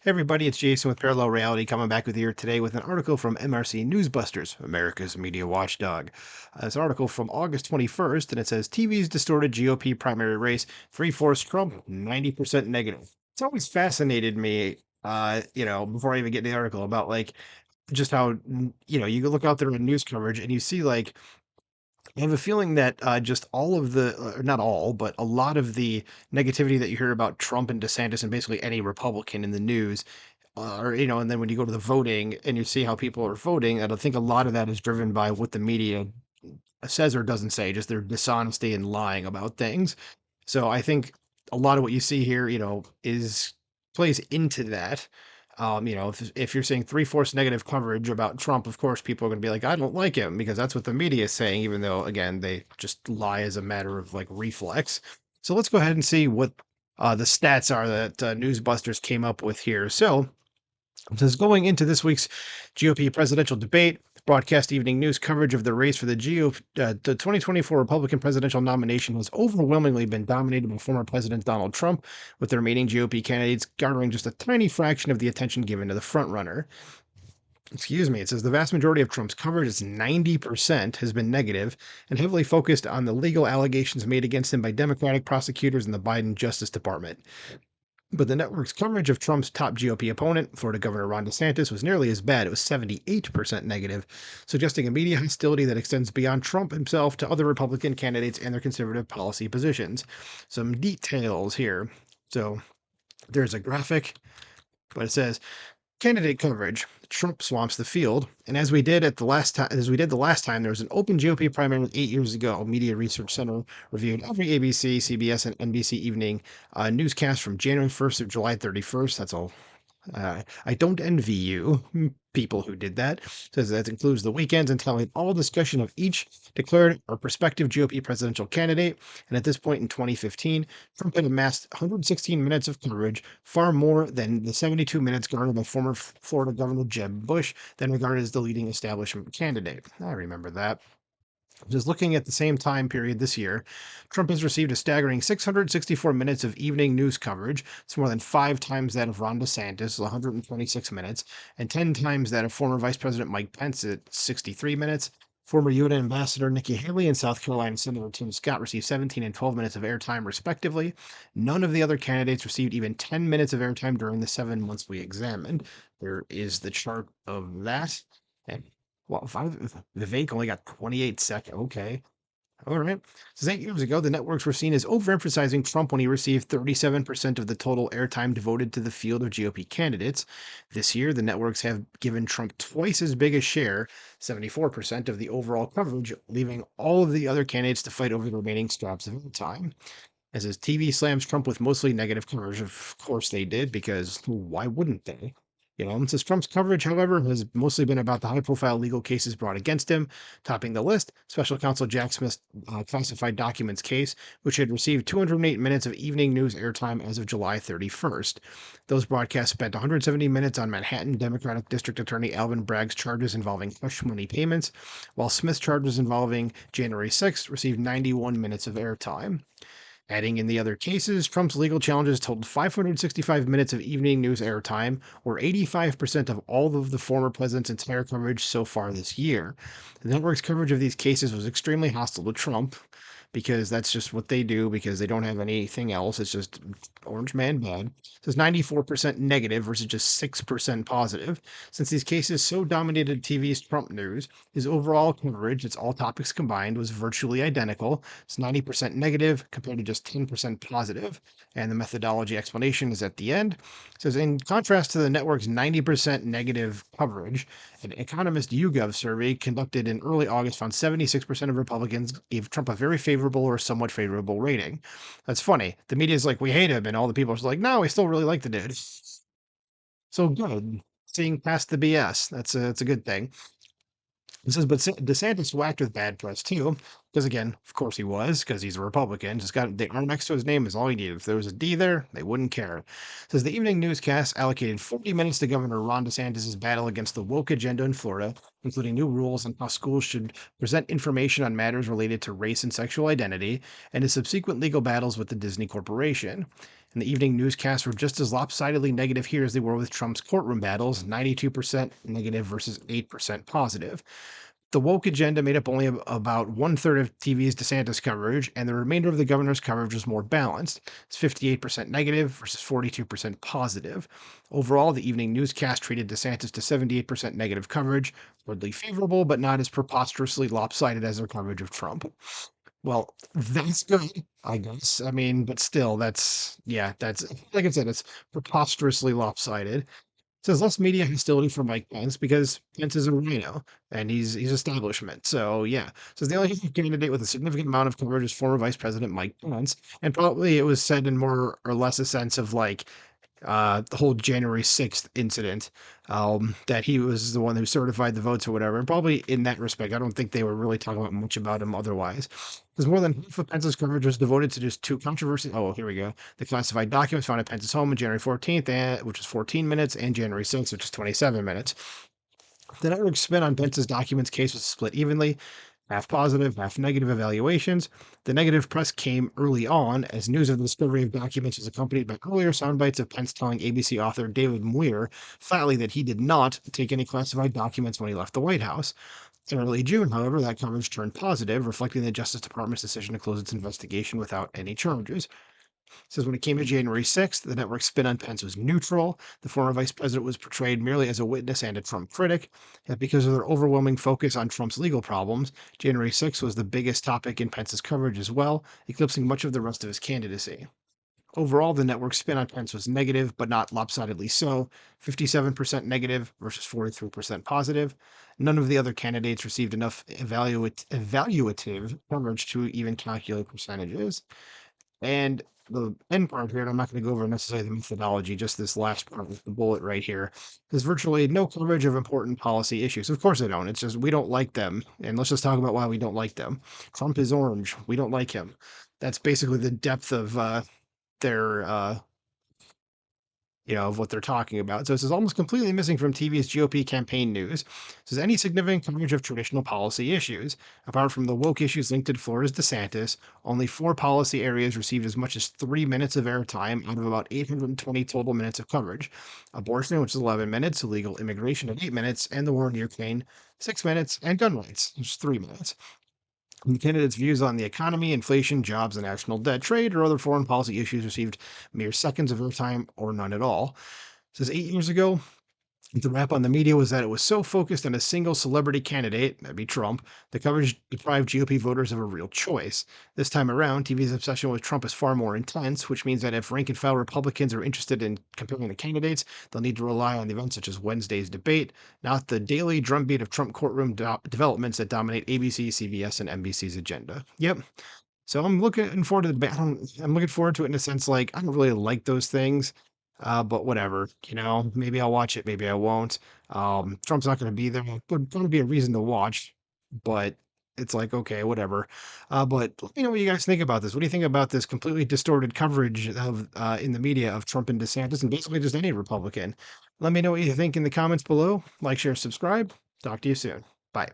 Hey everybody, it's Jason with Parallel Reality coming back with you here today with an article from MRC Newsbusters, America's media watchdog. It's an article from August 21st, and it says TV's distorted GOP primary race, three-fourths Trump, 90% negative. It's always fascinated me, before I even get to the article about like just how, you look out there in news coverage and you see like I have a feeling that just all of the, not all, but a lot of the negativity that you hear about Trump and DeSantis and basically any Republican in the news, and then when you go to the voting and you see how people are voting, and I think a lot of that is driven by what the media says or doesn't say, just their dishonesty and lying about things. So I think a lot of what you see here, is plays into that. If you're saying three-fourths negative coverage about Trump, of course, people are going to be like, I don't like him because that's what the media is saying, even though, again, they just lie as a matter of like reflex. So let's go ahead and see what the stats are that Newsbusters came up with here. So it says going into this week's GOP presidential debate, broadcast evening news coverage of the race for the the 2024 Republican presidential nomination has overwhelmingly been dominated by former President Donald Trump, with the remaining GOP candidates garnering just a tiny fraction of the attention given to the frontrunner. Excuse me. It says the vast majority of Trump's coverage, is 90%, has been negative and heavily focused on the legal allegations made against him by Democratic prosecutors in the Biden Justice Department. But the network's coverage of Trump's top GOP opponent, Florida Governor Ron DeSantis, was nearly as bad. It was 78% negative, suggesting a media hostility that extends beyond Trump himself to other Republican candidates and their conservative policy positions. Some details here. So there's a graphic, but it says candidate coverage. Trump swamps the field, and as we did the last time, there was an open GOP primary 8 years ago. Media Research Center reviewed every ABC, CBS, and NBC evening newscast from January 1st to July 31st. That's all. I don't envy you, people who did that. Says that includes the weekends and tallied all discussion of each declared or prospective GOP presidential candidate. And at this point in 2015, Trump had amassed 116 minutes of coverage, far more than the 72 minutes garnered by former Florida Governor Jeb Bush, then regarded as the leading establishment candidate. I remember that. Just looking at the same time period this year, Trump has received a staggering 664 minutes of evening news coverage. It's more than 5 times that of Ron DeSantis, 126 minutes, and 10 times that of former Vice President Mike Pence at 63 minutes. Former UN Ambassador Nikki Haley and South Carolina Senator Tim Scott received 17 and 12 minutes of airtime, respectively. None of the other candidates received even 10 minutes of airtime during the 7 months we examined. There is the chart of that. And well, Vivek only got 28 seconds. Okay. All right. Since 8 years ago, the networks were seen as overemphasizing Trump when he received 37% of the total airtime devoted to the field of GOP candidates. This year, the networks have given Trump twice as big a share, 74% of the overall coverage, leaving all of the other candidates to fight over the remaining scraps of airtime. As his TV slams Trump with mostly negative coverage. Of course they did, because why wouldn't they? It says Trump's coverage, however, has mostly been about the high-profile legal cases brought against him. Topping the list, Special Counsel Jack Smith's classified documents case, which had received 208 minutes of evening news airtime as of July 31st. Those broadcasts spent 170 minutes on Manhattan Democratic District Attorney Alvin Bragg's charges involving hush money payments, while Smith's charges involving January 6th received 91 minutes of airtime. Adding in the other cases, Trump's legal challenges totaled 565 minutes of evening news airtime, or 85% of all of the former president's entire coverage so far this year. The network's coverage of these cases was extremely hostile to Trump, because that's just what they do, because they don't have anything else. It's just orange man bad. It says 94% negative versus just 6% positive. Since these cases so dominated TV's Trump news, his overall coverage, its all topics combined, was virtually identical. It's 90% negative compared to just 10% positive. And the methodology explanation is at the end. It says, in contrast to the network's 90% negative coverage, an Economist YouGov survey conducted in early August found 76% of Republicans gave Trump a very favorable or somewhat favorable rating. That's funny. The media is like, we hate him, and all the people are like, no, we still really like the dude. So good. Seeing past the BS. That's a good thing. It says, but DeSantis whacked with bad press too. Because again, of course he was, because he's a Republican. Just got the R next to his name is all he needed. If there was a D there, they wouldn't care. Says the evening newscast allocated 40 minutes to Governor Ron DeSantis' battle against the woke agenda in Florida, including new rules on how schools should present information on matters related to race and sexual identity, and his subsequent legal battles with the Disney Corporation. And the evening newscasts were just as lopsidedly negative here as they were with Trump's courtroom battles, 92% negative versus 8% positive. The woke agenda made up only about one third of TV's DeSantis coverage, and the remainder of the governor's coverage was more balanced. It's 58% negative versus 42% positive. Overall, the evening newscast treated DeSantis to 78% negative coverage, broadly favorable, but not as preposterously lopsided as their coverage of Trump. Well, that's good, I guess. I mean, but still, that's like I said, it's preposterously lopsided. Says less media hostility for Mike Pence because Pence is a rhino and he's establishment. So yeah. Says the only candidate with a significant amount of coverage is former Vice President Mike Pence. And probably it was said in more or less a sense of like the whole January 6th incident, that he was the one who certified the votes or whatever. And probably in that respect, I don't think they were really talking about much about him otherwise. Because more than half of Pence's coverage was devoted to just two controversies. Oh, here we go. The classified documents found at Pence's home on January 14th, which was 14 minutes, and January 6th, which is 27 minutes. The network's spin on Pence's documents case was split evenly, half positive, half negative evaluations. The negative press came early on, as news of the discovery of documents was accompanied by earlier soundbites of Pence telling ABC author David Muir flatly that he did not take any classified documents when he left the White House. In early June, however, that coverage turned positive, reflecting the Justice Department's decision to close its investigation without any charges. Says when it came to January 6th, the network's spin on Pence was neutral. The former vice president was portrayed merely as a witness and a Trump critic. Yet because of their overwhelming focus on Trump's legal problems, January 6th was the biggest topic in Pence's coverage as well, eclipsing much of the rest of his candidacy. Overall, the network's spin on Pence was negative, but not lopsidedly so, 57% negative versus 43% positive. None of the other candidates received enough evaluative coverage to even calculate percentages. And the end part here, and I'm not going to go over necessarily the methodology, just this last part with the bullet right here. There's virtually no coverage of important policy issues. Of course, I don't. It's just we don't like them. And let's just talk about why we don't like them. Trump is orange. We don't like him. That's basically the depth of their of what they're talking about. So this is almost completely missing from TV's GOP campaign news. This is any significant coverage of traditional policy issues. Apart from the woke issues linked to Florida's DeSantis, only 4 policy areas received as much as 3 minutes of airtime out of about 820 total minutes of coverage. Abortion, which is 11 minutes, illegal immigration at 8 minutes, and the war in Ukraine, 6 minutes, and gun rights, which is 3 minutes. The candidates' views on the economy, inflation, jobs, and national debt, trade, or other foreign policy issues received mere seconds of airtime or none at all. It says 8 years ago, the rap on the media was that it was so focused on a single celebrity candidate, that'd be Trump, the coverage deprived GOP voters of a real choice. This time around, TV's obsession with Trump is far more intense, which means that if rank and file Republicans are interested in comparing the candidates, they'll need to rely on events such as Wednesday's debate, not the daily drumbeat of Trump courtroom developments that dominate ABC, CBS, and NBC's agenda. Yep. So I'm looking forward to the debate. I'm looking forward to it in a sense like I don't really like those things. But whatever, maybe I'll watch it, maybe I won't. Trump's not going to be there. But going to be a reason to watch, but it's like, okay, whatever. But let me know what you guys think about this. What do you think about this completely distorted coverage of in the media of Trump and DeSantis and basically just any Republican? Let me know what you think in the comments below. Like, share, subscribe. Talk to you soon. Bye.